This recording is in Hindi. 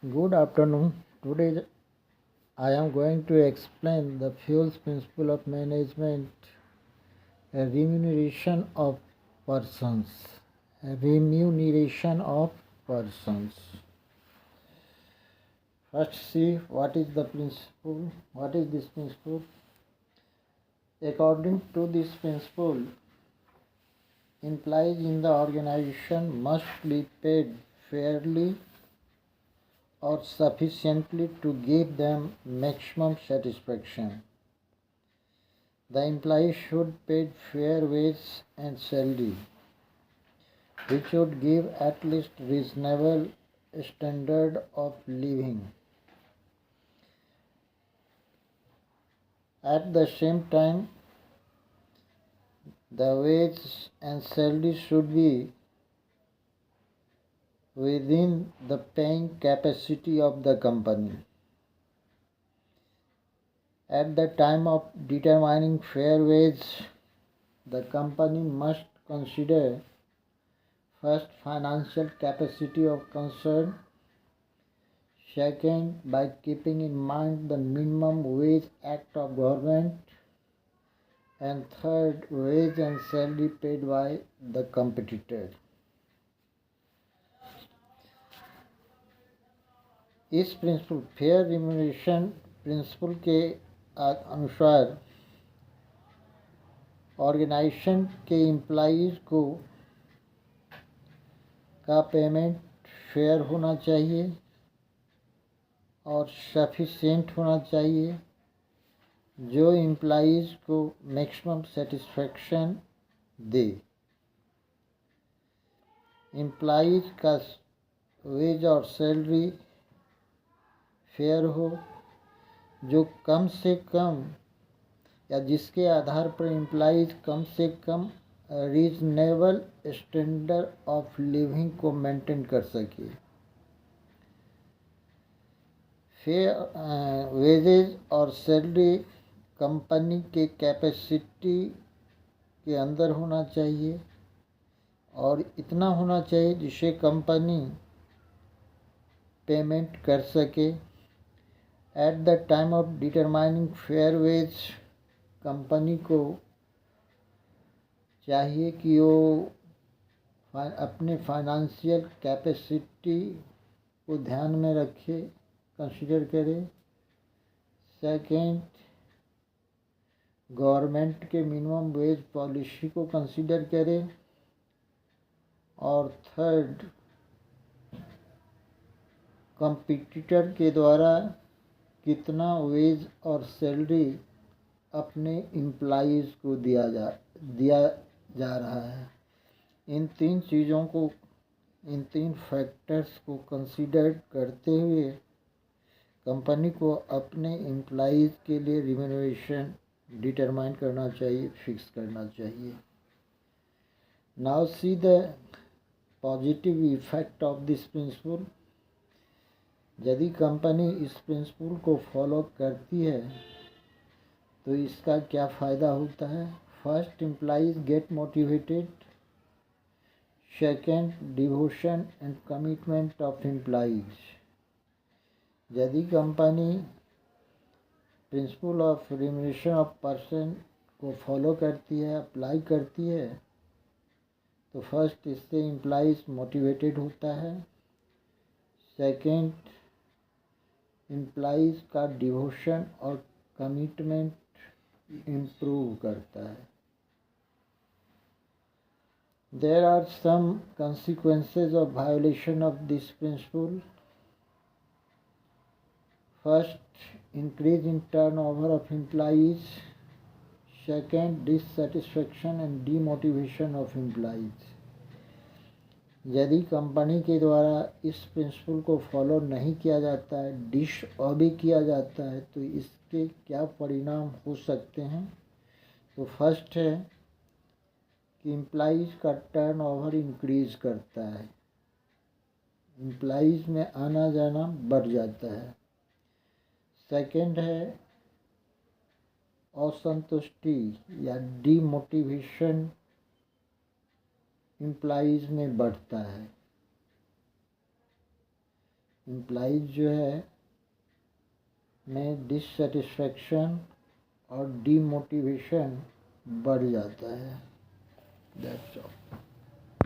Good afternoon. Today I am going to explain the fuels principle of management, a remuneration of persons. A remuneration of persons. First see what is the principle. What is this principle? According to this principle, employees in the organization must be paid fairly or sufficiently to give them maximum satisfaction. The employee should pay fair wage and salary, which should give at least reasonable standard of living. At the same time, the wage and salary should be within the paying capacity of the company. At the time of determining fair wage, the company must consider first financial capacity of concern, second by keeping in mind the minimum wage act of government, and third wage and salary paid by the competitor. इस प्रिंसिपल फेयर रिम्यूनरेशन प्रिंसिपल के अनुसार ऑर्गेनाइजेशन के एम्प्लॉइज़ को का पेमेंट फेयर होना चाहिए और सफिशिएंट होना चाहिए, जो एम्प्लॉइज़ को मैक्सिमम सेटिस्फेक्शन दे। एम्प्लॉइज़ का वेज और सैलरी फेयर हो, जो कम से कम या जिसके आधार पर एम्प्लॉइज़ कम से कम रीजनेबल स्टैंडर्ड ऑफ लिविंग को मेंटेन कर सके। फेयर वेजेज और सैलरी कंपनी के कैपेसिटी के अंदर होना चाहिए और इतना होना चाहिए जिससे कंपनी पेमेंट कर सके। At the time of determining fair wage, company को चाहिए कि वो अपने फाइनेंशियल कैपेसिटी को ध्यान में रखे, कंसीडर करे। सेकेंड, गवर्नमेंट के मिनिमम वेज पॉलिसी को कंसीडर करे। और थर्ड, कंपटीटर के द्वारा कितना वेज और सैलरी अपने एम्प्लॉइज़ को दिया जा रहा है। इन तीन चीज़ों को, इन तीन फैक्टर्स को कंसीडर करते हुए कंपनी को अपने एम्प्लॉइज़ के लिए रिम्यूनरेशन डिटरमाइन करना चाहिए, फिक्स करना चाहिए। Now see the positive effect of this principle. यदि कंपनी इस प्रिंसिपल को फॉलो करती है तो इसका क्या फ़ायदा होता है। First, employees get motivated. Second, devotion and commitment of employees. यदि company principle of remuneration of person को फॉलो करती है, अप्लाई करती है, तो फर्स्ट इससे एम्प्लॉइज मोटिवेटेड होता है। सेकेंड, एम्प्लॉइज का डिवोशन और कमिटमेंट इम्प्रूव करता है। There are some consequences of violation of this principle. First, increase in turnover of employees. Second, dissatisfaction and demotivation of employees. यदि कंपनी के द्वारा इस प्रिंसिपल को फॉलो नहीं किया जाता है, डिसऑबे किया जाता है, तो इसके क्या परिणाम हो सकते हैं। तो फर्स्ट है कि एम्प्लॉइज़ का टर्नओवर इंक्रीज़ करता है, एम्प्लॉइज़ में आना जाना बढ़ जाता है। सेकंड है असंतुष्टि या डीमोटिवेशन एम्प्लॉइज़ में बढ़ता है। एम्प्लॉइज जो है में डिससेटिस्फैक्शन और डीमोटिवेशन बढ़ जाता है। That's all.